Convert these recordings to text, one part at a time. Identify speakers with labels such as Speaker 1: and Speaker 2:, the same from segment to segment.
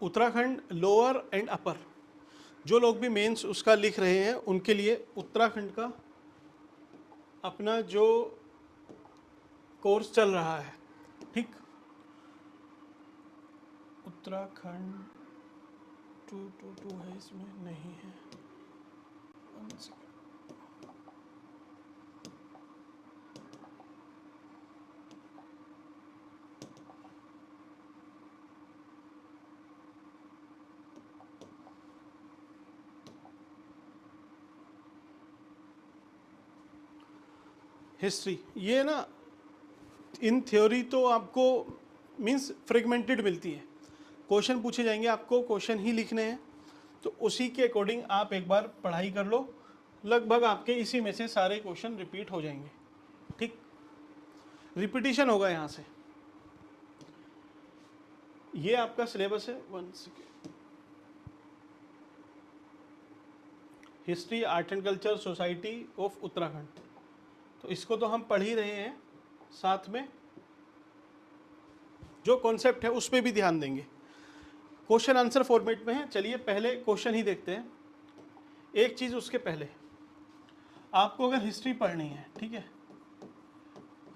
Speaker 1: Uttarakhand lower and upper, जो लोग भी मेंस उसका लिख रहे हैं उनके लिए उत्तराखंड का अपना जो कोर्स चल रहा है, ठीक। उत्तराखंड 222 है, इसमें नहीं है। One second. हिस्ट्री ये ना इन थ्योरी तो आपको मीन्स फ्रेगमेंटेड मिलती है, क्वेश्चन पूछे जाएंगे, आपको क्वेश्चन ही लिखने हैं, तो उसी के अकॉर्डिंग आप एक बार पढ़ाई कर लो, लगभग आपके इसी में से सारे क्वेश्चन रिपीट हो जाएंगे, ठीक। रिपीटिशन होगा यहाँ से। ये आपका सिलेबस है, history art and culture society of Uttarakhand, तो इसको तो हम पढ़ ही रहे हैं, साथ में जो कॉन्सेप्ट है उस पर भी ध्यान देंगे। क्वेश्चन आंसर फॉर्मेट में है। चलिए पहले क्वेश्चन ही देखते हैं। एक चीज़ उसके पहले, आपको अगर हिस्ट्री पढ़नी है, ठीक है,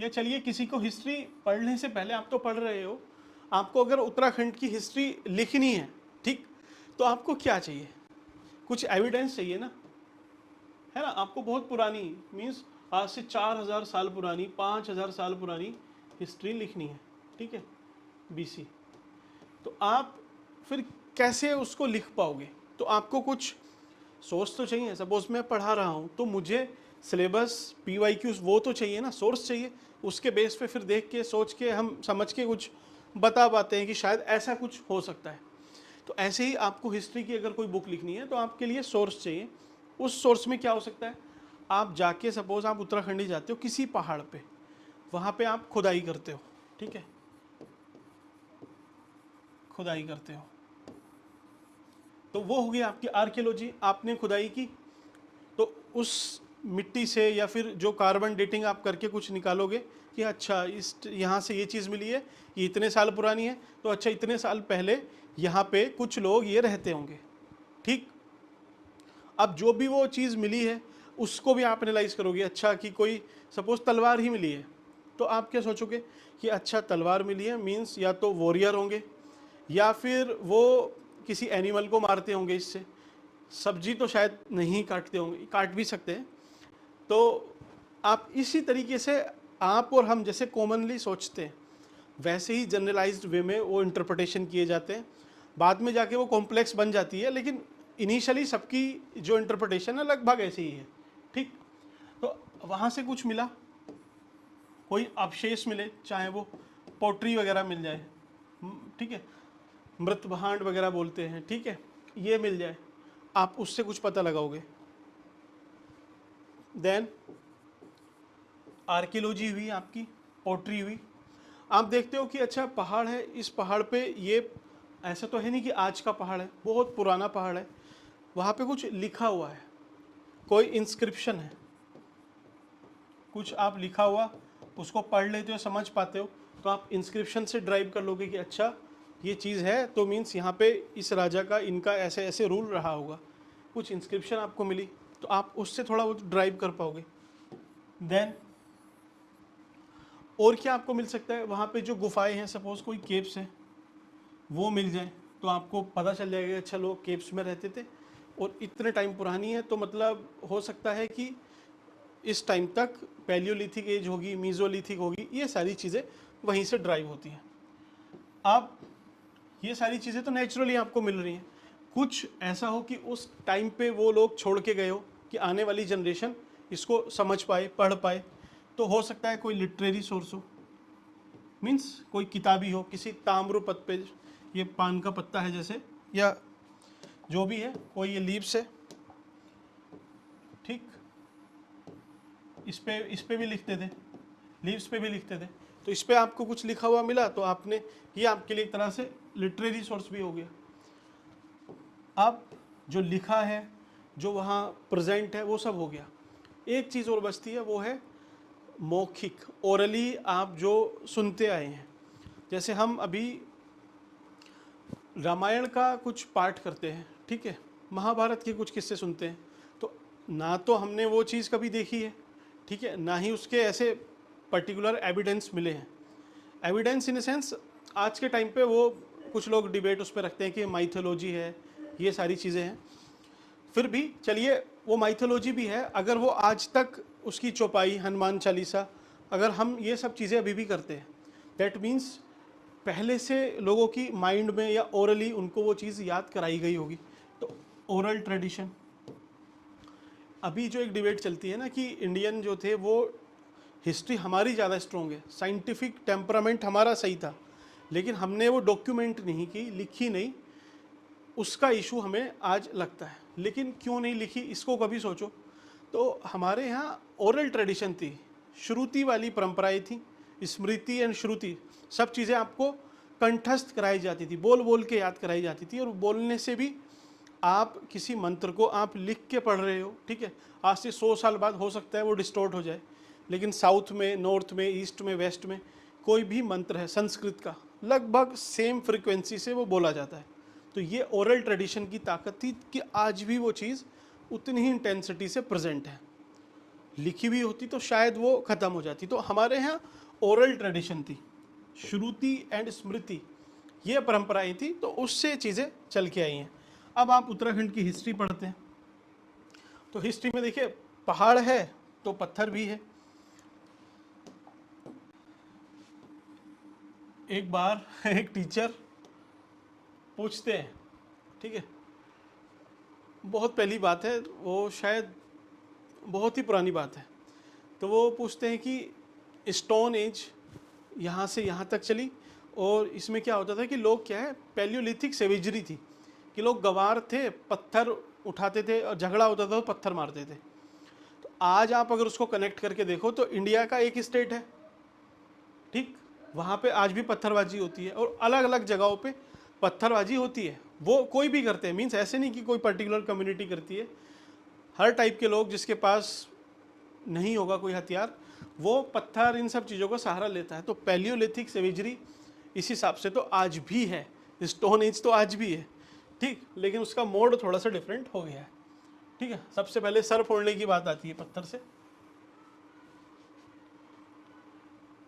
Speaker 1: या चलिए किसी को हिस्ट्री पढ़ने से पहले, आप तो पढ़ रहे हो, आपको अगर उत्तराखंड की हिस्ट्री लिखनी है, ठीक, तो आपको क्या चाहिए? कुछ एविडेंस चाहिए ना, है ना। आपको बहुत पुरानी मीन्स आज से 4000 साल पुरानी, 5000 साल पुरानी हिस्ट्री लिखनी है, ठीक है, बीसी। तो आप फिर कैसे उसको लिख पाओगे? तो आपको कुछ सोर्स तो चाहिए। सपोज मैं पढ़ा रहा हूँ तो मुझे सिलेबस, PYQs वो तो चाहिए ना, सोर्स चाहिए। उसके बेस पे फिर देख के, सोच के, हम समझ के कुछ बता पाते हैं कि शायद ऐसा कुछ हो सकता है। तो ऐसे ही आपको हिस्ट्री की अगर कोई बुक लिखनी है तो आपके लिए सोर्स चाहिए। उस सोर्स में क्या हो सकता है? आप जाके, सपोज आप उत्तराखंड ही जाते हो किसी पहाड़ पे, वहाँ पे आप खुदाई करते हो, ठीक है, खुदाई करते हो, तो वो हो गई आपकी आर्कियोलॉजी। आपने खुदाई की तो उस मिट्टी से या फिर जो कार्बन डेटिंग आप करके कुछ निकालोगे कि अच्छा इस यहाँ से ये चीज़ मिली है, ये इतने साल पुरानी है, तो अच्छा इतने साल पहले यहाँ पे कुछ लोग ये रहते होंगे, ठीक। अब जो भी वो चीज़ मिली है उसको भी आप एनालाइज करोगे। अच्छा कि कोई सपोज तलवार ही मिली है, तो आप क्या सोचोगे कि अच्छा तलवार मिली है मीन्स या तो वॉरियर होंगे या फिर वो किसी एनिमल को मारते होंगे इससे। सब्जी तो शायद नहीं काटते होंगे, काट भी सकते हैं। तो आप इसी तरीके से, आप और हम जैसे कॉमनली सोचते हैं वैसे ही जनरलाइज्ड वे में वो इंटरप्रिटेशन किए जाते हैं। बाद में जाके वो कॉम्प्लेक्स बन जाती है, लेकिन इनिशियली सबकी जो इंटरप्रिटेशन है लगभग ऐसी ही है, ठीक। तो वहाँ से कुछ मिला, कोई अवशेष मिले, चाहे वो पोट्री वगैरह मिल जाए, ठीक है, मृत भांड वगैरह बोलते हैं, ठीक है, ये मिल जाए, आप उससे कुछ पता लगाओगे। देन आर्कियोलॉजी हुई आपकी, पोट्री हुई। आप देखते हो कि अच्छा पहाड़ है, इस पहाड़ पे ये ऐसा तो है नहीं कि आज का पहाड़ है, बहुत पुराना पहाड़ है, वहाँ पे कुछ लिखा हुआ है, कोई इंस्क्रिप्शन है, कुछ आप लिखा हुआ उसको पढ़ लेते हो, समझ पाते हो, तो आप इंस्क्रिप्शन से ड्राइव कर लोगे कि अच्छा ये चीज़ है, तो मीन्स यहाँ पे इस राजा का, इनका ऐसे ऐसे रूल रहा होगा। कुछ इंस्क्रिप्शन आपको मिली तो आप उससे थोड़ा बहुत ड्राइव कर पाओगे। देन और क्या आपको मिल सकता है? वहाँ पे जो गुफाएं हैं, सपोज कोई केव्स है, वो मिल जाए तो आपको पता चल जाएगा अच्छा लोग केव्स में रहते थे और इतने टाइम पुरानी है, तो मतलब हो सकता है कि इस टाइम तक पैलियोलिथिक एज होगी, मीजोलिथिक होगी, ये सारी चीज़ें वहीं से ड्राइव होती हैं। अब ये सारी चीज़ें तो नेचुरली आपको मिल रही हैं। कुछ ऐसा हो कि उस टाइम पे वो लोग छोड़ के गए हो कि आने वाली जनरेशन इसको समझ पाए, पढ़ पाए, तो हो सकता है कोई लिटरेरी सोर्स हो, मीन्स कोई किताबी हो, किसी ताम्रपत्र पे, ये पान का पत्ता है जैसे, या जो भी है, कोई ये लीव्स है, ठीक, इस पे भी लिखते थे, लीव्स पे भी लिखते थे, तो इस पे आपको कुछ लिखा हुआ मिला तो आपने, ये आपके लिए एक तरह से लिटरेरी सोर्स भी हो गया। अब जो लिखा है, जो वहाँ प्रेजेंट है, वो सब हो गया। एक चीज़ और बचती है, वो है मौखिक, ओरली आप जो सुनते आए हैं। जैसे हम अभी रामायण का कुछ पाठ करते हैं, ठीक है, महाभारत के कुछ किस्से सुनते हैं, तो ना तो हमने वो चीज़ कभी देखी है, ठीक है, ना ही उसके ऐसे पर्टिकुलर एविडेंस मिले हैं। एविडेंस इन सेंस आज के टाइम पे वो कुछ लोग डिबेट उस पर रखते हैं कि माइथोलॉजी है, ये सारी चीज़ें हैं। फिर भी चलिए, वो माइथोलॉजी भी है, अगर वो आज तक उसकी चौपाई, हनुमान चालीसा, अगर हम ये सब चीज़ें अभी भी करते हैं, दैट मीन्स पहले से लोगों की माइंड में या ओरली उनको वो चीज़ याद कराई गई होगी। तो ओरल ट्रेडिशन, अभी जो एक डिबेट चलती है ना कि इंडियन जो थे वो हिस्ट्री हमारी ज़्यादा स्ट्रॉन्ग है, साइंटिफिक टेम्परामेंट हमारा सही था, लेकिन हमने वो डॉक्यूमेंट नहीं की, लिखी नहीं, उसका इशू हमें आज लगता है। लेकिन क्यों नहीं लिखी, इसको कभी सोचो। तो हमारे यहाँ ओरल ट्रेडिशन थी, श्रुति वाली परंपराएं थी, स्मृति एंड श्रुति, सब चीज़ें आपको कंठस्थ कराई जाती थी, बोल बोल के याद कराई जाती थी। और बोलने से भी आप किसी मंत्र को आप लिख के पढ़ रहे हो, ठीक है, आज से 100 साल बाद हो सकता है वो डिस्टोर्ट हो जाए, लेकिन साउथ में, नॉर्थ में, ईस्ट में, वेस्ट में कोई भी मंत्र है संस्कृत का, लगभग सेम फ्रिक्वेंसी से वो बोला जाता है। तो ये ओरल ट्रेडिशन की ताकत थी कि आज भी वो चीज़ उतनी ही इंटेंसिटी से प्रेजेंट है। लिखी हुई होती तो शायद वो ख़त्म हो जाती। तो हमारे यहाँ ओरल ट्रेडिशन थी, श्रुति एंड स्मृति, ये परंपराएं थी, तो उससे चीज़ें चल के आई हैं। अब आप उत्तराखंड की हिस्ट्री पढ़ते हैं, तो हिस्ट्री में देखिए, पहाड़ है तो पत्थर भी है। एक बार एक टीचर पूछते हैं, ठीक है, बहुत पहली बात है, वो शायद बहुत ही पुरानी बात है, तो वो पूछते हैं कि स्टोन एज यहाँ से यहाँ तक चली, और इसमें क्या होता था कि लोग क्या है, पैलियोलिथिक सेवेजरी थी, कि लोग गवार थे, पत्थर उठाते थे, और झगड़ा होता था तो पत्थर मारते थे। तो आज आप अगर उसको कनेक्ट करके देखो तो इंडिया का एक स्टेट है, ठीक, वहाँ पे आज भी पत्थरबाजी होती है, और अलग अलग जगहों पे पत्थरबाजी होती है, वो कोई भी करते हैं, मीन्स ऐसे नहीं कि कोई पर्टिकुलर कम्युनिटी करती है, हर टाइप के लोग जिसके पास नहीं होगा कोई हथियार, वो पत्थर इन सब चीज़ों का सहारा लेता है। तो पैलियोलिथिक सेवेजरी इस हिसाब से तो आज भी है, स्टोन एज तो आज भी है, ठीक, लेकिन उसका मोड थोड़ा सा डिफरेंट हो गया है, ठीक है। सबसे पहले सर फोड़ने की बात आती है पत्थर से।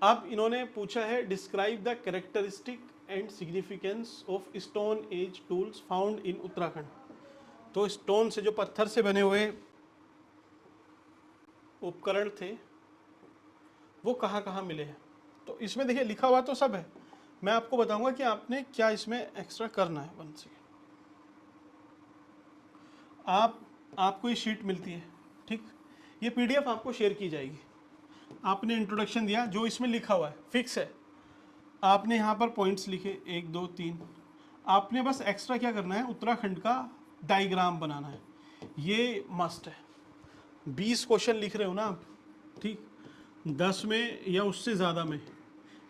Speaker 1: अब इन्होंने पूछा है, describe the characteristic and significance of stone age tools found in Uttarakhand. तो स्टोन से, जो पत्थर से बने हुए उपकरण थे, वो कहाँ कहाँ मिले हैं। तो इसमें देखिए लिखा हुआ तो सब है, मैं आपको बताऊंगा कि आपने क्या इसमें एक्स्ट्रा करना है। वन सेकेंड, आपको ये शीट मिलती है, ठीक, ये पीडीएफ आपको शेयर की जाएगी। आपने इंट्रोडक्शन दिया, जो इसमें लिखा हुआ है फिक्स है, आपने यहाँ पर पॉइंट्स लिखे 1 2 3, आपने बस एक्स्ट्रा क्या करना है, उत्तराखंड का डायग्राम बनाना है, ये मस्ट है। 20 क्वेश्चन लिख रहे हो ना आप, ठीक, 10 में या उससे ज़्यादा में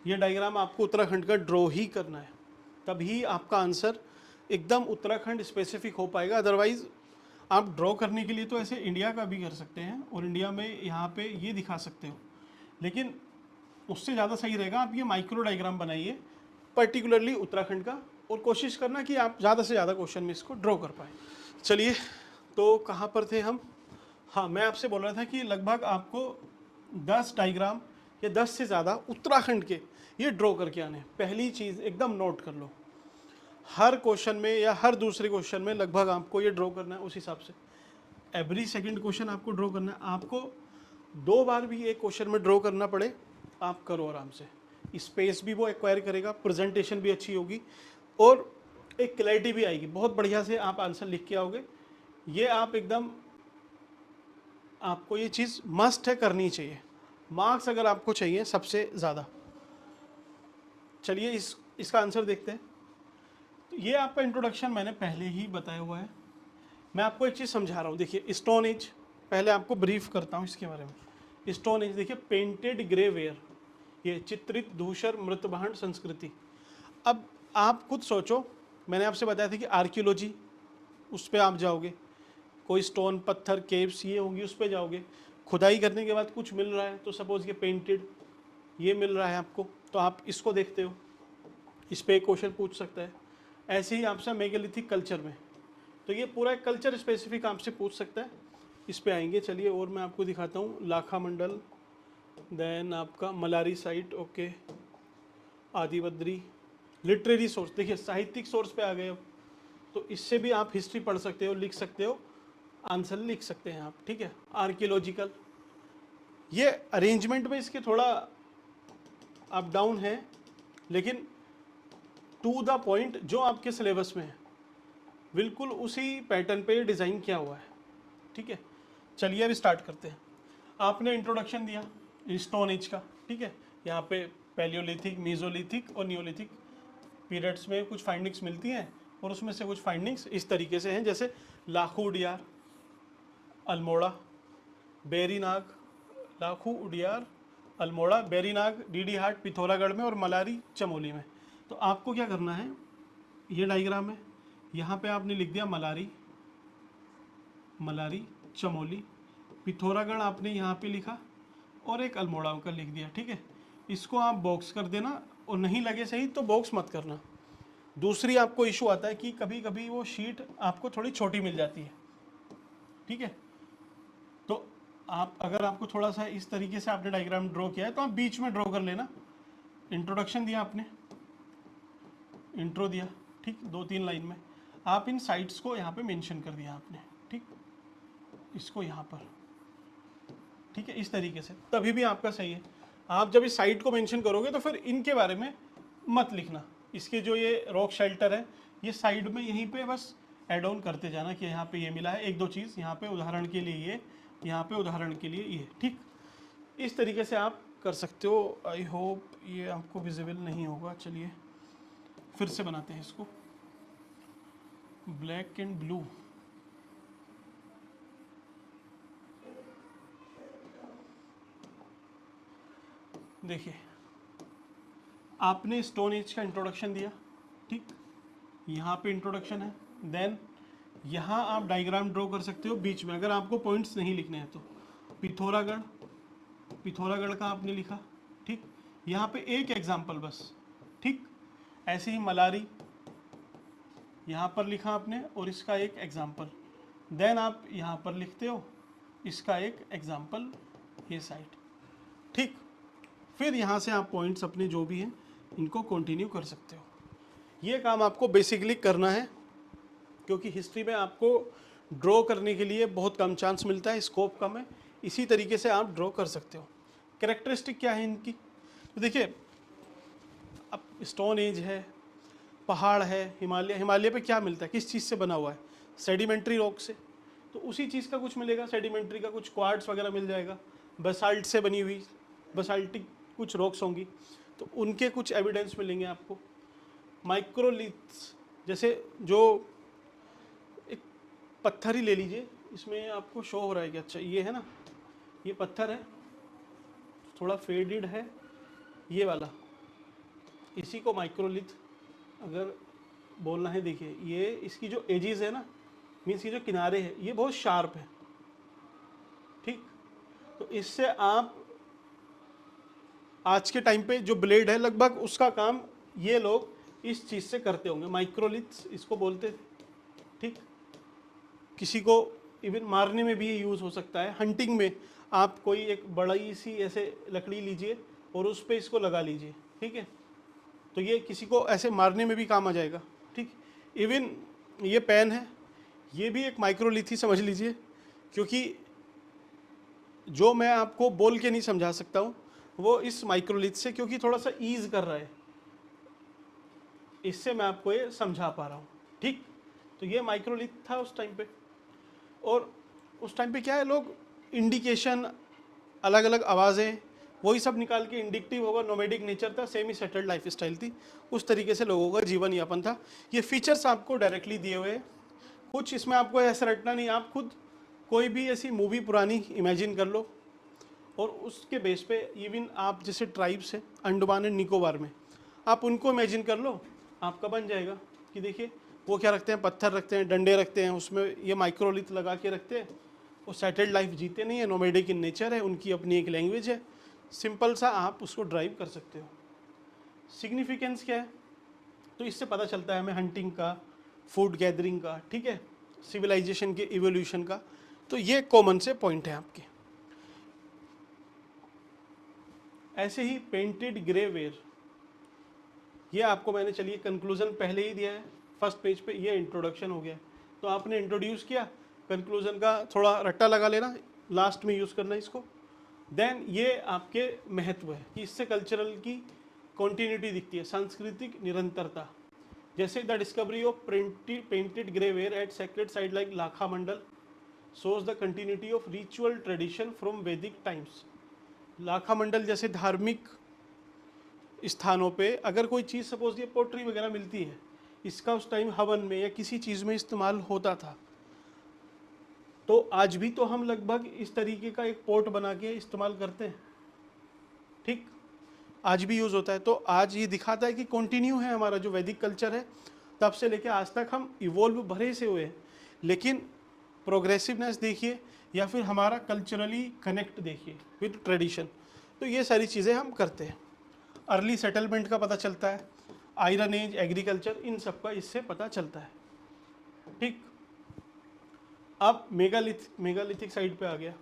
Speaker 1: ये डायग्राम आपको उत्तराखंड का ड्रॉ ही करना है, तभी आपका आंसर एकदम उत्तराखंड स्पेसिफिक हो पाएगा। अदरवाइज आप ड्रॉ करने के लिए तो ऐसे इंडिया का भी कर सकते हैं, और इंडिया में यहाँ पे ये दिखा सकते हो, लेकिन उससे ज़्यादा सही रहेगा आप ये माइक्रो डायग्राम बनाइए पर्टिकुलरली उत्तराखंड का, और कोशिश करना कि आप ज़्यादा से ज़्यादा क्वेश्चन में इसको ड्रॉ कर पाए। चलिए, तो कहाँ पर थे हम। हाँ, मैं आपसे बोल रहा था कि लगभग आपको 10 डायग्राम या 10 से ज़्यादा उत्तराखंड के ये ड्रॉ करके आने। पहली चीज़ एकदम नोट कर लो, हर क्वेश्चन में या हर दूसरे क्वेश्चन में लगभग आपको ये ड्रॉ करना है, उस हिसाब से एवरी सेकंड क्वेश्चन आपको ड्रॉ करना है। आपको 2 बार भी एक क्वेश्चन में ड्रॉ करना पड़े, आप करो आराम से, स्पेस भी वो एक्वायर करेगा, प्रेजेंटेशन भी अच्छी होगी, और एक क्लैरिटी भी आएगी, बहुत बढ़िया से आप आंसर लिख के आओगे। ये आप एकदम, आपको ये चीज़ मस्ट है, करनी चाहिए। मार्क्स अगर आपको चाहिए सबसे ज़्यादा, चलिए इसका आंसर देखते हैं। तो ये आपका इंट्रोडक्शन मैंने पहले ही बताया हुआ है, मैं आपको एक चीज़ समझा रहा हूँ। देखिए स्टोन एज, पहले आपको ब्रीफ करता हूँ इसके बारे में। स्टोन एज देखिए, पेंटेड ग्रे वेयर, ये चित्रित धूसर मृतभांड संस्कृति। अब आप खुद सोचो, मैंने आपसे बताया था कि आर्कियोलॉजी, उस पर आप जाओगे, कोई स्टोन, पत्थर, केव्स ये होंगी, उस पर जाओगे, खुदाई करने के बाद कुछ मिल रहा है, तो सपोज ये पेंटेड ये मिल रहा है आपको, तो आप इसको देखते हो, इस पर एक क्वेश्चन पूछ सकता है। ऐसे ही आपसे मेगालिथिक कल्चर में, तो ये पूरा कल्चर स्पेसिफिक आपसे पूछ सकता है। इस पे आएंगे, चलिए और मैं आपको दिखाता हूँ। लाखा मंडल, देन आपका Malari site, okay, Adi Badri. Literary source, देखिए साहित्यिक सोर्स पे आ गए अब, तो इससे भी आप हिस्ट्री पढ़ सकते हो, लिख सकते हो, आंसर लिख सकते हैं आप, ठीक है। आर्कियोलॉजिकल, ये अरेंजमेंट में इसके थोड़ा अप डाउन है, लेकिन टू द पॉइंट जो आपके सिलेबस में है बिल्कुल उसी पैटर्न पे डिज़ाइन किया हुआ है, ठीक है। चलिए अब स्टार्ट करते हैं। आपने इंट्रोडक्शन दिया स्टोन एज का, ठीक है। यहाँ पे पैलियोलिथिक, मीजोलिथिक और नियोलिथिक पीरियड्स में कुछ फाइंडिंग्स मिलती हैं, और उसमें से कुछ फाइंडिंग्स इस तरीके से हैं, जैसे लाखू उडियार, अल्मोड़ा, बेरीनाग, लाखू उडियार, अल्मोड़ा, बेरीनाग, डीडी हाट, पिथौरागढ़ में, और मलारी चमोली में। तो आपको क्या करना है, ये डायग्राम है, यहाँ पे आपने लिख दिया मलारी, मलारी चमोली, पिथौरागढ़ आपने यहाँ पे लिखा, और एक अल्मोड़ा का लिख दिया, ठीक है। इसको आप बॉक्स कर देना, और नहीं लगे सही तो बॉक्स मत करना। दूसरी आपको इशू आता है कि कभी कभी वो शीट आपको थोड़ी छोटी मिल जाती है, ठीक है। तो आप अगर आपको थोड़ा सा इस तरीके से आपने डायग्राम ड्रॉ किया है तो आप बीच में ड्रॉ कर लेना। इंट्रोडक्शन दिया आपने, इंट्रो दिया, ठीक, 2-3 लाइन में आप इन साइट्स को यहाँ पे मेंशन कर दिया आपने, ठीक, इसको यहाँ पर, ठीक है, इस तरीके से, तभी भी आपका सही है। आप जब इस साइट को मेंशन करोगे तो फिर इनके बारे में मत लिखना। इसके जो ये रॉक शेल्टर है, ये साइड में यहीं पे बस ऐड ऑन करते जाना कि यहाँ पे ये मिला है, एक दो चीज़ यहाँ पे उदाहरण के लिए ये, यहाँ पे उदाहरण के लिए ये, ठीक। इस तरीके से आप कर सकते हो। आई होप ये आपको विजिबल नहीं होगा। चलिए फिर से बनाते हैं इसको, ब्लैक एंड ब्लू। देखिए आपने स्टोन एज का इंट्रोडक्शन दिया, ठीक, यहाँ पे इंट्रोडक्शन है, देन यहाँ आप डायग्राम ड्रॉ कर सकते हो बीच में, अगर आपको पॉइंट्स नहीं लिखने हैं तो। पिथौरागढ़, पिथौरागढ़ का आपने लिखा, ठीक, यहाँ पे एक एग्जाम्पल बस, ठीक। ऐसे ही मलारी यहाँ पर लिखा आपने, और इसका एक एग्जाम्पल, देन आप यहाँ पर लिखते हो इसका एक एग्जाम्पल, ये साइड, ठीक। फिर यहाँ से आप पॉइंट्स अपने जो भी हैं इनको कंटिन्यू कर सकते हो। ये काम आपको बेसिकली करना है, क्योंकि हिस्ट्री में आपको ड्रॉ करने के लिए बहुत कम चांस मिलता है, स्कोप कम है, इसी तरीके से आप ड्रॉ कर सकते हो। कैरेक्टरिस्टिक क्या है इनकी, तो देखिए अब स्टोन एज है, पहाड़ है, हिमालय, हिमालय पे क्या मिलता है, किस चीज़ से बना हुआ है, सेडिमेंट्री रॉक से, तो उसी चीज़ का कुछ मिलेगा, सेडिमेंट्री का कुछ क्वार्ट्स वगैरह मिल जाएगा। बसाल्ट से बनी हुई बसाल्टिक कुछ रॉक्स होंगी, तो उनके कुछ एविडेंस मिलेंगे आपको। माइक्रोलिथ्स, जैसे जो एक पत्थर ही ले लीजिए, इसमें आपको शो हो रहा है कि अच्छा ये है ना, ये पत्थर है, थोड़ा फेडेड है ये वाला, इसी को माइक्रोलिथ अगर बोलना है। देखिए ये इसकी जो एजेस है ना, मीन्स ये जो किनारे हैं ये बहुत शार्प है, ठीक। तो इससे आप आज के टाइम पे जो ब्लेड है लगभग उसका काम ये लोग इस चीज़ से करते होंगे, माइक्रोलिथ्स इसको बोलते थे, ठीक। किसी को इवन मारने में भी ये यूज़ हो सकता है। हंटिंग में आप कोई एक बड़ी सी ऐसे लकड़ी लीजिए और उस पर इसको लगा लीजिए, ठीक है, तो ये किसी को ऐसे मारने में भी काम आ जाएगा, ठीक। इवन ये पेन है, ये भी एक माइक्रोलिथ ही समझ लीजिए, क्योंकि जो मैं आपको बोल के नहीं समझा सकता हूँ वो इस माइक्रोलिथ से, क्योंकि थोड़ा सा ईज कर रहा है, इससे मैं आपको ये समझा पा रहा हूँ, ठीक। तो ये माइक्रोलिथ था उस टाइम पे, और उस टाइम पे क्या है, लोग इंडिकेशन, अलग अलग आवाज़ें, वही सब निकाल के, इंडिक्टिव होगा, नोमेडिक नेचर था, सेमी सेटल्ड लाइफ स्टाइल थी, उस तरीके से लोगों का जीवन यापन था। ये फीचर्स आपको डायरेक्टली दिए हुए हैं, कुछ इसमें आपको ऐसा रटना नहीं, आप खुद कोई भी ऐसी मूवी पुरानी इमेजिन कर लो, और उसके बेस पे इवन आप जैसे ट्राइब्स हैं अंडमान एंड निकोबार में, आप उनको इमेजिन कर लो, आपका बन जाएगा कि देखिए वो क्या रखते हैं, पत्थर रखते हैं, डंडे रखते हैं, उसमें ये माइक्रोलिथ लगा के रखते हैं, वो सेटल्ड लाइफ जीते नहीं है, नोमेडिक इन नेचर है, उनकी अपनी एक लैंग्वेज है, सिंपल सा आप उसको ड्राइव कर सकते हो। सिग्निफिकेंस क्या है, तो इससे पता चलता है हमें हंटिंग का, फूड गैदरिंग का, ठीक है, सिविलाइजेशन के इवोल्यूशन का। तो ये कॉमन से पॉइंट है आपके। ऐसे ही पेंटेड ग्रे वेयर, ये आपको मैंने चलिए कंक्लूजन पहले ही दिया है फर्स्ट पेज पे, ये इंट्रोडक्शन हो गया। तो आपने इंट्रोड्यूस किया, कंक्लूजन का थोड़ा रट्टा लगा लेना, लास्ट में यूज़ करना इसको। देन ये आपके महत्व है कि इससे कल्चरल की कॉन्टीन्यूटी दिखती है, सांस्कृतिक निरंतरता। जैसे the discovery of painted grey ware at sacred site like Lakha Mandal shows the continuity of ritual tradition from Vedic times. Lakha Mandal जैसे धार्मिक स्थानों पे अगर कोई चीज़ सपोज ये पोट्री वगैरह मिलती है, इसका उस टाइम हवन में या किसी चीज़ में इस्तेमाल होता था, तो आज भी तो हम लगभग इस तरीके का एक पोट बना के इस्तेमाल करते हैं, ठीक, आज भी यूज़ होता है। तो आज ये दिखाता है कि कंटिन्यू है हमारा जो वैदिक कल्चर है, तब से लेके आज तक हम इवोल्व भरे से हुए हैं। लेकिन प्रोग्रेसिवनेस देखिए या फिर हमारा कल्चरली कनेक्ट देखिए विद ट्रेडिशन, तो ये सारी चीज़ें हम करते हैं। अर्ली सेटलमेंट का पता चलता है, आयरन एज, एग्रीकल्चर, इन सब का इससे पता चलता है, ठीक। अब मेगालिथिक साइड पे आ गया।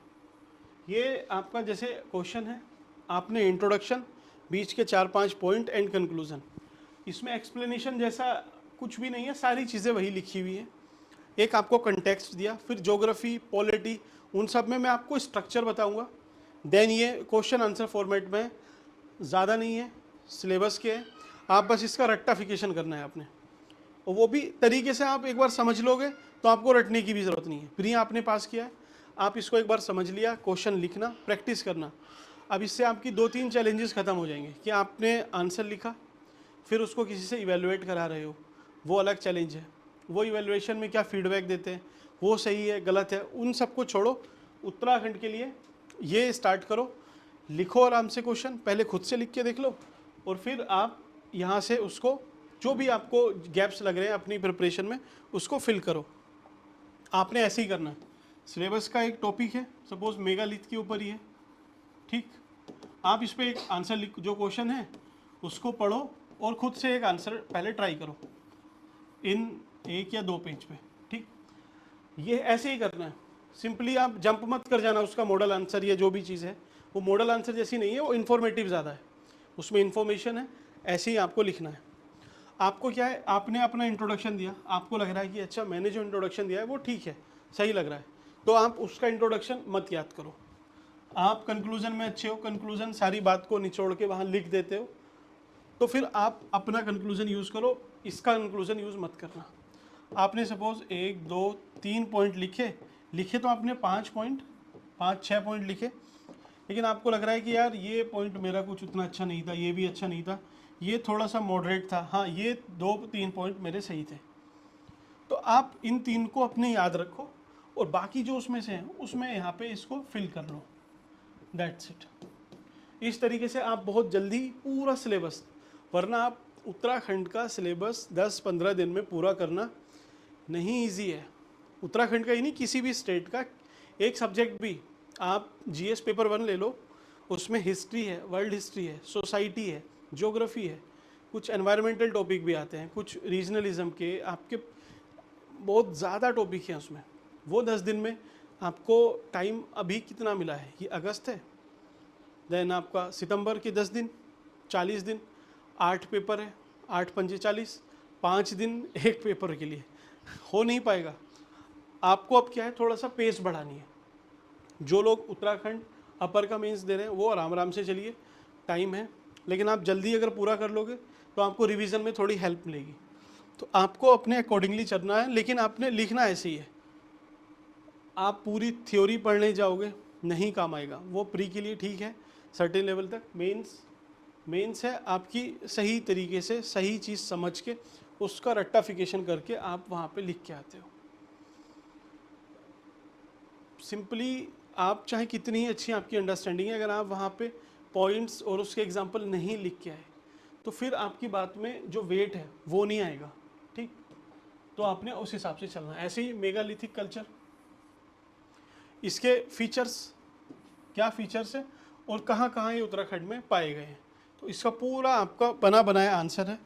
Speaker 1: ये आपका जैसे क्वेश्चन है, आपने इंट्रोडक्शन, बीच के 4-5 पॉइंट एंड कंक्लूजन, इसमें एक्सप्लेनेशन जैसा कुछ भी नहीं है, सारी चीज़ें वही लिखी हुई है। एक आपको कंटेक्स्ट दिया, फिर ज्योग्राफी, पॉलिटी, उन सब में मैं आपको स्ट्रक्चर बताऊंगा। देन ये क्वेश्चन आंसर फॉर्मेट में, ज़्यादा नहीं है, सिलेबस के है, आप बस इसका रट्टाफिकेशन करना है आपने, और वो भी तरीके से आप एक बार समझ लोगे तो आपको रटने की भी ज़रूरत नहीं है। प्री आपने पास किया है, आप इसको एक बार समझ लिया, क्वेश्चन लिखना, प्रैक्टिस करना। अब इससे आपकी 2-3 चैलेंजेस ख़त्म हो जाएंगे कि आपने आंसर लिखा, फिर उसको किसी से इवेलुएट करा रहे हो, वो अलग चैलेंज है। वो इवेलुएशन में क्या फीडबैक देते हैं, वो सही है गलत है, उन सबको छोड़ो। उत्तराखंड के लिए ये स्टार्ट करो, लिखो आराम से क्वेश्चन, पहले खुद से लिख के देख लो, और फिर आप यहाँ से उसको जो भी आपको गैप्स लग रहे हैं अपनी प्रिपरेशन में, उसको फिल करो। आपने ऐसे ही करना है। सिलेबस का एक टॉपिक है, सपोज मेगालिथ के ऊपर ही है, ठीक, आप इस पर एक आंसर लिख, जो क्वेश्चन है उसको पढ़ो और खुद से एक आंसर पहले ट्राई करो इन 1 या 2 पेज पे, ठीक। ये ऐसे ही करना है, सिंपली आप जंप मत कर जाना उसका मॉडल आंसर या जो भी चीज़ है, वो मॉडल आंसर जैसी नहीं है, वो इन्फॉर्मेटिव ज़्यादा है, उसमें इन्फॉर्मेशन है, ऐसे ही आपको लिखना है। आपको क्या है, आपने अपना इंट्रोडक्शन दिया, आपको लग रहा है कि अच्छा मैंने जो इंट्रोडक्शन दिया है वो ठीक है, सही लग रहा है, तो आप उसका इंट्रोडक्शन मत याद करो। आप कंक्लूजन में अच्छे हो, कंक्लूजन सारी बात को निचोड़ के वहाँ लिख देते हो, तो फिर आप अपना कंक्लूजन यूज़ करो, इसका कंक्लूजन यूज़ मत करना। आपने सपोज 1, 2, 3 पॉइंट लिखे तो आपने 5-6 पॉइंट लिखे, लेकिन आपको लग रहा है कि यार ये पॉइंट मेरा कुछ उतना अच्छा नहीं था, ये भी अच्छा नहीं था, ये थोड़ा सा मॉडरेट था, हाँ ये 2-3 पॉइंट मेरे सही थे, तो आप इन 3 को अपने याद रखो, और बाकी जो उसमें से हैं उसमें यहाँ पे इसको फिल कर लो, दैट्स इट। इस तरीके से आप बहुत जल्दी पूरा सिलेबस, वरना आप उत्तराखंड का सिलेबस 10-15 दिन में पूरा करना नहीं इजी है। उत्तराखंड का ही नहीं, किसी भी स्टेट का एक सब्जेक्ट भी, आप जीएस पेपर 1 ले लो, उसमें हिस्ट्री है, वर्ल्ड हिस्ट्री है, सोसाइटी है, ज्योग्राफी है, कुछ एनवायरमेंटल टॉपिक भी आते हैं, कुछ रीजनलिज्म के, आपके बहुत ज़्यादा टॉपिक हैं उसमें। वो 10 दिन में आपको टाइम अभी कितना मिला है, ये अगस्त है, देन आपका सितंबर के 10 दिन, 40 दिन, 8 पेपर है, 8×5 40, 5 दिन एक पेपर के लिए, हो नहीं पाएगा। आपको अब क्या है, थोड़ा सा पेस बढ़ानी है। जो लोग उत्तराखंड अपर का मेंस दे रहे हैं वो आराम आराम से चलिए, टाइम है, लेकिन आप जल्दी अगर पूरा कर लोगे तो आपको रिवीजन में थोड़ी हेल्प मिलेगी। तो आपको अपने अकॉर्डिंगली चलना है, लेकिन आपने लिखना ऐसे ही है। आप पूरी थ्योरी पढ़ने जाओगे नहीं काम आएगा, वो प्री के लिए ठीक है सर्टेन लेवल तक, मेंस है आपकी सही तरीके से सही चीज़ समझ के उसका रट्टाफिकेशन करके आप वहाँ पे लिख के आते हो। सिंपली आप चाहे कितनी ही अच्छी आपकी अंडरस्टैंडिंग है, अगर आप वहाँ पे पॉइंट्स और उसके एग्जांपल नहीं लिख के आए तो फिर आपकी बात में जो वेट है वो नहीं आएगा, ठीक। तो आपने उस हिसाब से चलना है। ऐसे ही मेगालिथिक कल्चर, इसके फीचर्स, क्या फीचर्स है और कहाँ कहाँ ये उत्तराखंड में पाए गए हैं, तो इसका पूरा आपका बना बनाया आंसर है,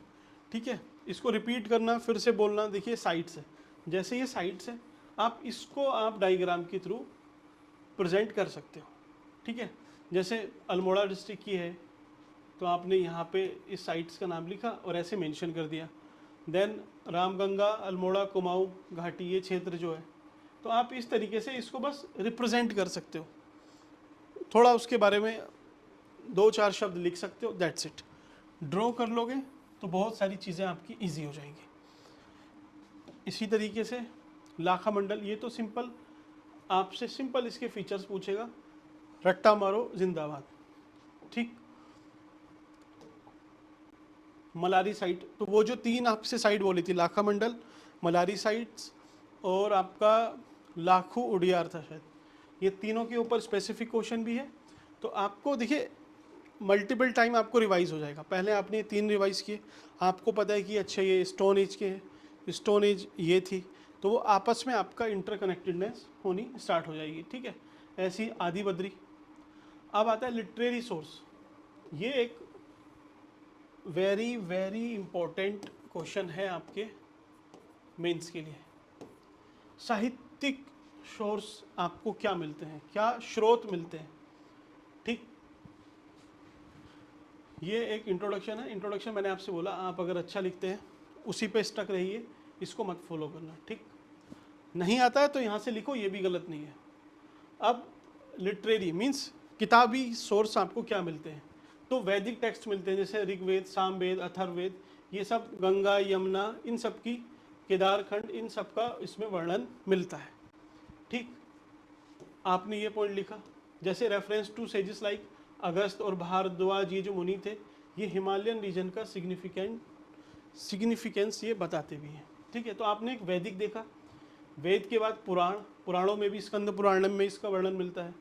Speaker 1: ठीक है। इसको रिपीट करना, फिर से बोलना। देखिए साइट्स है, जैसे ये साइट्स है, आप इसको आप डायग्राम के थ्रू प्रेजेंट कर सकते हो, ठीक है। जैसे अल्मोड़ा डिस्ट्रिक्ट की है, तो आपने यहाँ पे इस साइट्स का नाम लिखा और ऐसे मेंशन कर दिया। देन रामगंगा, अल्मोड़ा, कुमाऊं घाटी, ये क्षेत्र जो है, तो आप इस तरीके से इसको बस रिप्रेजेंट कर सकते हो। थोड़ा उसके बारे में 2-4 शब्द लिख सकते हो, दैट्स इट। ड्रॉ कर लोगे तो बहुत सारी चीज़ें आपकी ईजी हो जाएंगी। इसी तरीके से लाखा मंडल, ये तो सिंपल, आपसे सिंपल इसके फीचर्स पूछेगा, रट्टा मारो जिंदाबाद, ठीक। मलारी साइट, तो वो जो 3 आपसे साइट बोली थी, लाखा मंडल, मलारी साइट्स और आपका लाखू उडियार था शायद, ये तीनों के ऊपर स्पेसिफिक क्वेश्चन भी है। तो आपको देखिए मल्टीपल टाइम आपको रिवाइज हो जाएगा। पहले आपने 3 रिवाइज किए, आपको पता है कि अच्छा ये स्टोन एज के हैं, स्टोन एज ये थी, तो वो आपस में आपका इंटरकनेक्टेडनेस होनी स्टार्ट हो जाएगी, ठीक है। ऐसी आदि बद्री। अब आता है लिटरेरी सोर्स, ये एक वेरी वेरी इंपॉर्टेंट क्वेश्चन है आपके मेंस के लिए। साहित्यिक सोर्स आपको क्या मिलते हैं, क्या स्रोत मिलते हैं, ठीक। ये एक इंट्रोडक्शन है। इंट्रोडक्शन मैंने आपसे बोला, आप अगर अच्छा लिखते हैं उसी पे स्टक रहिए, इसको मत फॉलो करना, ठीक। नहीं आता है तो यहाँ से लिखो, ये भी गलत नहीं है। अब लिटरेरी मीन्स किताबी सोर्स आपको क्या मिलते हैं, तो वैदिक टेक्स्ट मिलते हैं, जैसे ऋग्वेद, सामवेद, अथर्ववेद, ये सब, गंगा, यमुना, इन सब की, केदारखंड, इन सब का इसमें वर्णन मिलता है, ठीक। आपने ये पॉइंट लिखा। जैसे रेफरेंस टू सेजेस लाइक अगस्त और भारद्वाज, ये जो मुनि थे, ये हिमालयन रीजन का सिग्निफिकेंस ये बताते भी हैं, ठीक है। तो आपने एक वैदिक देखा, वेद के बाद पुराण, पुराणों में भी स्कंद पुराणम में इसका वर्णन मिलता है।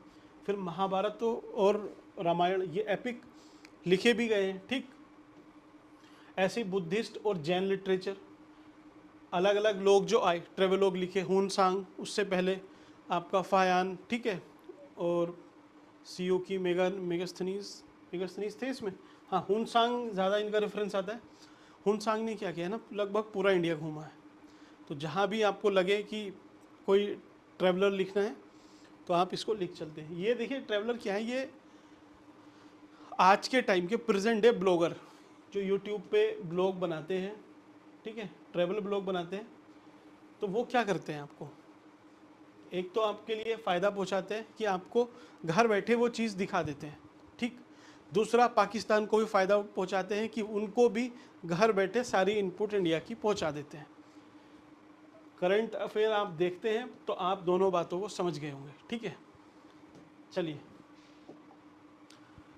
Speaker 1: फिर महाभारत तो और रामायण, ये एपिक लिखे भी गए हैं, ठीक। ऐसे बुद्धिस्ट और जैन लिटरेचर, अलग अलग लोग जो आए, ट्रेवलोग लिखे, हुन सांग, उससे पहले आपका फायान, ठीक है, और सीओ की मेगास्थनीज थे इसमें, हाँ, हुन सांग ज़्यादा इनका रेफरेंस आता है। हुन सांग ने क्या किया ना, लगभग पूरा इंडिया घूमा है। तो जहाँ भी आपको लगे कि कोई ट्रैवलर लिखना है तो आप इसको लिख चलते हैं। ये देखिए ट्रैवलर क्या है, ये आज के टाइम के प्रेजेंट डे ब्लॉगर जो यूट्यूब पे ब्लॉग बनाते हैं, ठीक है, ट्रैवल ब्लॉग बनाते हैं, तो वो क्या करते हैं, आपको एक तो आपके लिए फ़ायदा पहुंचाते हैं कि आपको घर बैठे वो चीज़ दिखा देते हैं, ठीक। दूसरा, पाकिस्तान को भी फ़ायदा पहुंचाते हैं कि उनको भी घर बैठे सारी इनपुट इंडिया की पहुंचा देते हैं। करंट अफेयर आप देखते हैं तो आप दोनों बातों को समझ गए होंगे, ठीक है। चलिए,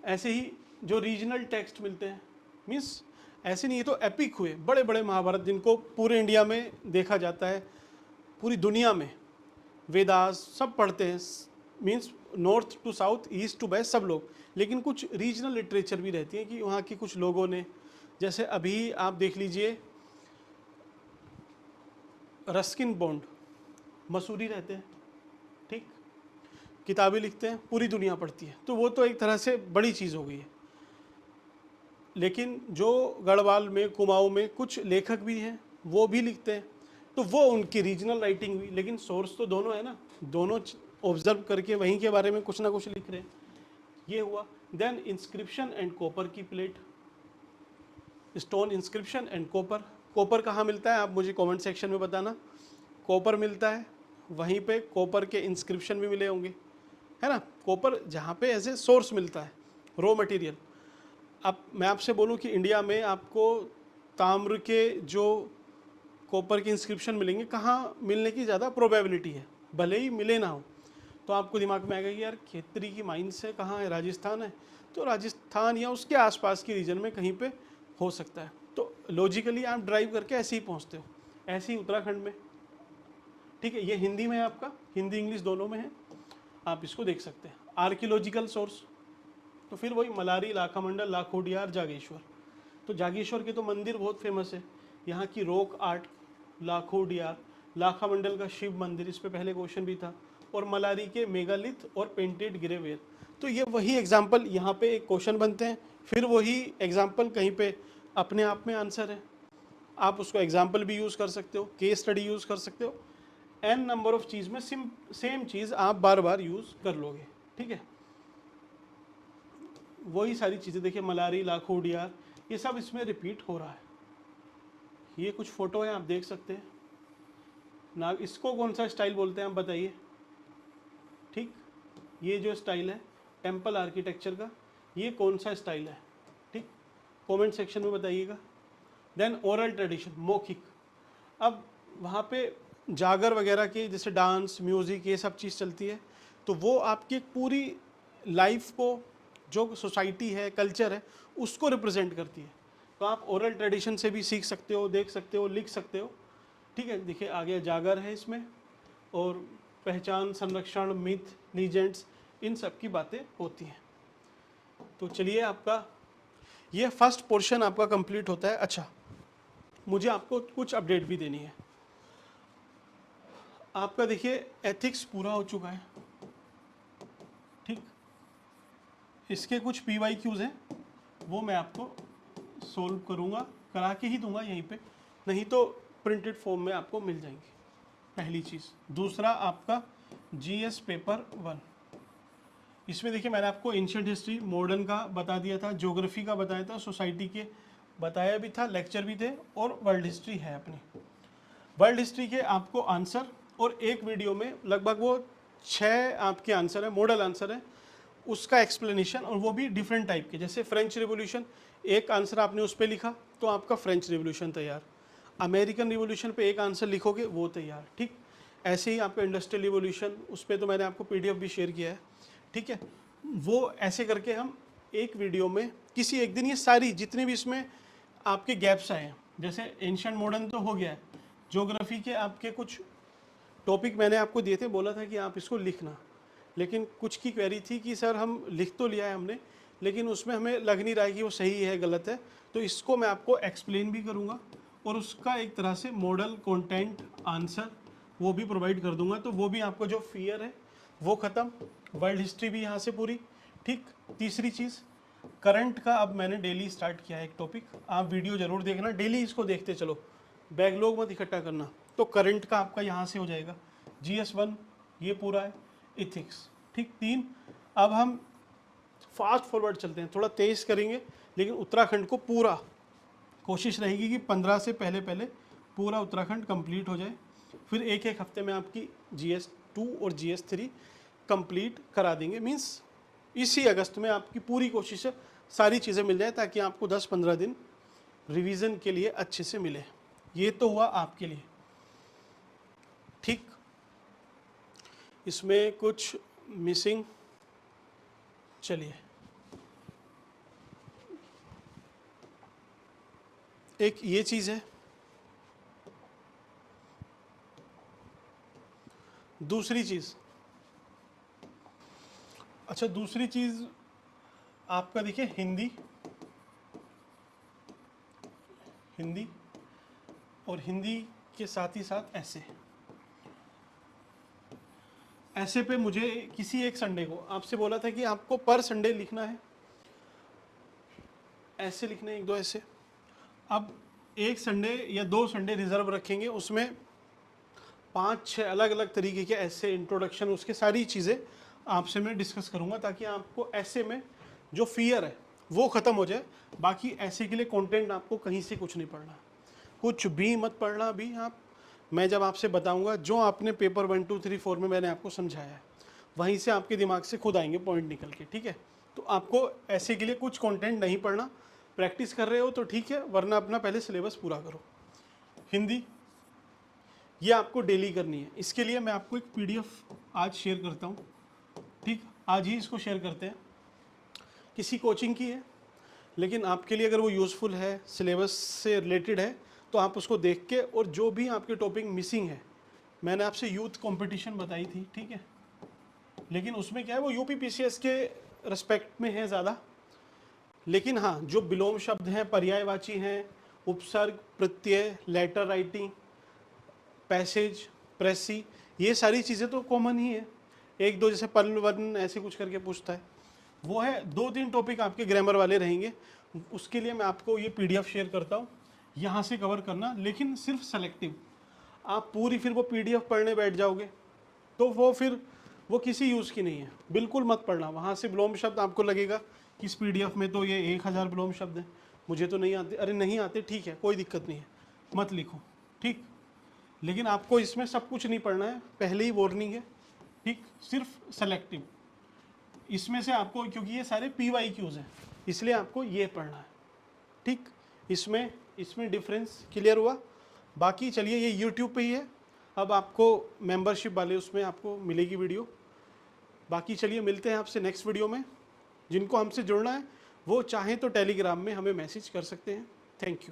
Speaker 1: ऐसे ही जो रीजनल टेक्स्ट मिलते हैं, मीन्स ऐसे नहीं, ये तो एपिक हुए, बड़े बड़े महाभारत जिनको पूरे इंडिया में देखा जाता है, पूरी दुनिया में वेदास सब पढ़ते हैं, means north to south, east to west सब लोग। लेकिन कुछ रीजनल लिटरेचर भी रहती है कि वहाँ के कुछ लोगों ने, जैसे अभी आप देख लीजिए रस्किन बॉन्ड, मसूरी रहते हैं, ठीक, किताबें लिखते हैं, पूरी दुनिया पढ़ती है, तो वो तो एक तरह से बड़ी चीज़ हो गई है। लेकिन जो गढ़वाल में, कुमाऊं में कुछ लेखक भी हैं, वो भी लिखते हैं, तो वो उनकी रीजनल राइटिंग हुई, लेकिन सोर्स तो दोनों है ना, दोनों ऑब्जर्व करके वहीं के बारे में कुछ ना कुछ लिख रहे हैं, ये हुआ। देन इंस्क्रिप्शन एंड कॉपर की plate, stone inscription and copper. Copper कहाँ मिलता है आप मुझे कमेंट सेक्शन में बताना। कॉपर मिलता है, वहीं पे कॉपर के इंस्क्रिप्शन भी मिले होंगे, है ना। कॉपर जहाँ पे एज ए सोर्स मिलता है, रॉ मटेरियल। अब मैं आपसे बोलूँ कि इंडिया में आपको ताम्र के जो कॉपर के इंस्क्रिप्शन मिलेंगे, कहाँ मिलने की ज़्यादा प्रोबेबिलिटी है, भले ही मिले ना हो, तो आपको दिमाग में आएगा कि यार खेतरी की माइंस है, कहाँ है, राजस्थान है, तो राजस्थान या उसके आसपास की रीजन में कहीं पे हो सकता है। तो लॉजिकली आप ड्राइव करके ऐसे ही पहुँचते हो, ऐसे ही उत्तराखंड में, ठीक है। ये हिंदी में है, आपका हिंदी इंग्लिश दोनों में है, आप इसको देख सकते हैं। आर्कियोलॉजिकल सोर्स, तो फिर वही मलारी, लाखा मंडल, लाखोडियार, जागेश्वर। तो जागेश्वर के तो मंदिर बहुत फेमस है, यहाँ की रॉक आर्ट, लाखोडियार, लाखा मंडल का शिव मंदिर, इस पे पहले क्वेश्चन भी था, और मलारी के मेगालिथ और पेंटेड ग्रेवेयर। तो ये वही एग्जाम्पल यहाँ पे एक क्वेश्चन बनते हैं, फिर वही एग्जाम्पल कहीं पे अपने आप में आंसर है। आप उसको एग्जाम्पल भी यूज़ कर सकते हो, केस स्टडी यूज़ कर सकते हो, एन नंबर ऑफ चीज़ में सेम चीज़ आप बार बार यूज़ कर लोगे, ठीक है। वही सारी चीज़ें देखिए, मलारी, लाखों उड़ियार, ये सब इसमें रिपीट हो रहा है। ये कुछ फ़ोटो है, आप देख सकते हैं ना। इसको कौन सा स्टाइल बोलते हैं आप बताइए, ठीक। ये जो स्टाइल है टेम्पल आर्किटेक्चर का, ये कौन सा स्टाइल है, ठीक, कमेंट सेक्शन में बताइएगा। देन ओरल ट्रेडिशन, मौखिक। अब वहाँ पे जागर वगैरह के जैसे डांस, म्यूज़िक, ये सब चीज़ चलती है, तो वो आपकी एक पूरी लाइफ को, जो सोसाइटी है, कल्चर है, उसको रिप्रेजेंट करती है। तो आप ओरल ट्रेडिशन से भी सीख सकते हो, देख सकते हो, लिख सकते हो, ठीक है। देखिए आगे जागर है इसमें, और पहचान, संरक्षण, मिथ, लीजेंड्स, इन सब की बातें होती हैं। तो चलिए, आपका ये फर्स्ट पोर्शन आपका कंप्लीट होता है। अच्छा, मुझे आपको कुछ अपडेट भी देनी है। आपका देखिए एथिक्स पूरा हो चुका है, ठीक। इसके कुछ PYQs हैं, वो मैं आपको सोल्व करूँगा, करा के ही दूंगा यहीं पे, नहीं तो प्रिंटेड फॉर्म में आपको मिल जाएंगी, पहली चीज़। दूसरा आपका GS पेपर 1, इसमें देखिए मैंने आपको एंशिएंट हिस्ट्री, मॉडर्न का बता दिया था, ज्योग्राफी का बताया था, सोसाइटी के बताया भी था, लेक्चर भी थे, और वर्ल्ड हिस्ट्री है अपनी। वर्ल्ड हिस्ट्री के आपको आंसर, और एक वीडियो में लगभग वो 6 आपके आंसर है, मॉडल आंसर है, उसका एक्सप्लेनेशन, और वो भी डिफरेंट टाइप के। जैसे फ्रेंच रिवॉल्यूशन, एक आंसर आपने उस पर लिखा तो आपका फ्रेंच रिवॉल्यूशन तैयार, अमेरिकन रिवॉल्यूशन पे एक आंसर लिखोगे वो तैयार, ठीक। ऐसे ही आपका इंडस्ट्रियल रिवॉल्यूशन, उस पर तो मैंने आपको PDF भी शेयर किया है, ठीक है। वो ऐसे करके हम एक वीडियो में किसी एक दिन ये सारी जितने भी इसमें आपके गैप्स आए हैं, जैसे एंशिएंट मॉडर्न तो हो गया है, ज्योग्राफी के आपके कुछ टॉपिक मैंने आपको दिए थे, बोला था कि आप इसको लिखना, लेकिन कुछ की क्वेरी थी कि सर हम लिख तो लिया है हमने, लेकिन उसमें हमें लग नहीं रहा है कि वो सही है गलत है, तो इसको मैं आपको एक्सप्लेन भी करूँगा, और उसका एक तरह से मॉडल, कंटेंट, आंसर वो भी प्रोवाइड कर दूंगा। तो वो भी आपको जो फियर है वो ख़त्म, वर्ल्ड हिस्ट्री भी यहाँ से पूरी, ठीक। तीसरी चीज़, करंट का अब मैंने डेली स्टार्ट किया है एक टॉपिक, आप वीडियो ज़रूर देखना, डेली इसको देखते चलो, बैकलॉग मत इकट्ठा करना। तो करंट का आपका यहाँ से हो जाएगा, GS 1 ये पूरा है, इथिक्स, ठीक। 3, अब हम फास्ट फॉरवर्ड चलते हैं, थोड़ा तेज़ करेंगे, लेकिन उत्तराखंड को पूरा कोशिश रहेगी कि 15 से पहले पहले पूरा उत्तराखंड कंप्लीट हो जाए। फिर एक एक हफ्ते में आपकी GS 2 और GS 3 कंप्लीट करा देंगे, मीन्स इसी अगस्त में आपकी पूरी कोशिश है सारी चीज़ें मिल जाए, ताकि आपको 10-15 दिन रिवीजन के लिए अच्छे से मिले। ये तो हुआ आपके लिए, ठीक। इसमें कुछ मिसिंग, चलिए एक ये चीज़ है। दूसरी चीज़, अच्छा दूसरी चीज़ आपका देखिए हिंदी, हिंदी और हिंदी के साथ ही साथ ऐसे पे मुझे किसी एक संडे को आपसे बोला था कि आपको पर संडे लिखना है, ऐसे लिखने एक दो ऐसे। अब एक संडे या 2 संडे रिजर्व रखेंगे, उसमें 5-6 अलग अलग तरीके के ऐसे, इंट्रोडक्शन, उसके सारी चीज़ें आपसे मैं डिस्कस करूँगा, ताकि आपको ऐसे में जो फियर है वो ख़त्म हो जाए। बाकी ऐसे के लिए कंटेंट आपको कहीं से कुछ नहीं पढ़ना, कुछ भी मत पढ़ना अभी आप। मैं जब आपसे बताऊंगा, जो आपने पेपर 1, 2, 3, 4 में मैंने आपको समझाया है, वहीं से आपके दिमाग से खुद आएंगे पॉइंट निकल के, ठीक है। तो आपको ऐसे के लिए कुछ कंटेंट नहीं पढ़ना, प्रैक्टिस कर रहे हो तो ठीक है, वरना अपना पहले सिलेबस पूरा करो। हिंदी ये आपको डेली करनी है, इसके लिए मैं आपको एक PDF आज शेयर करता हूँ, ठीक। आज ही इसको शेयर करते हैं, किसी कोचिंग की है, लेकिन आपके लिए अगर वो यूज़फुल है, सिलेबस से रिलेटेड है, तो आप उसको देख के, और जो भी आपके टॉपिक मिसिंग है, मैंने आपसे यूथ कंपटीशन बताई थी, ठीक है, लेकिन उसमें क्या है, वो UPPCS के रिस्पेक्ट में है ज़्यादा, लेकिन हाँ जो विलोम शब्द हैं, पर्यायवाची हैं, उपसर्ग, प्रत्यय, लेटर राइटिंग, पैसेज, प्रेसी, ये सारी चीज़ें तो कॉमन ही है। एक दो जैसे पल वन ऐसे कुछ करके पूछता है, वो है। 2-3 टॉपिक आपके ग्रामर वाले रहेंगे, उसके लिए मैं आपको ये PDF शेयर करता हूँ। यहाँ से कवर करना, लेकिन सिर्फ सेलेक्टिव। आप पूरी फिर वो पीडीएफ पढ़ने बैठ जाओगे तो वो फिर वो किसी यूज़ की नहीं है, बिल्कुल मत पढ़ना। वहाँ से विलोम शब्द आपको लगेगा कि इस पीडीएफ में तो ये 1000 विलोम शब्द हैं, मुझे तो नहीं आते। अरे नहीं आते, ठीक है, कोई दिक्कत नहीं है, मत लिखो, ठीक। लेकिन आपको इसमें सब कुछ नहीं पढ़ना है, पहले ही वार्निंग है, ठीक, सिर्फ सेलेक्टिव। इसमें से आपको, क्योंकि ये सारे PYQs हैं, इसलिए आपको ये पढ़ना है, ठीक। इसमें डिफरेंस क्लियर हुआ। बाकी चलिए, ये यूट्यूब पे ही है, अब आपको मेंबरशिप वाले उसमें आपको मिलेगी वीडियो। बाकी चलिए मिलते हैं आपसे नेक्स्ट वीडियो में। जिनको हमसे जुड़ना है वो चाहें तो टेलीग्राम में हमें मैसेज कर सकते हैं। Thank you.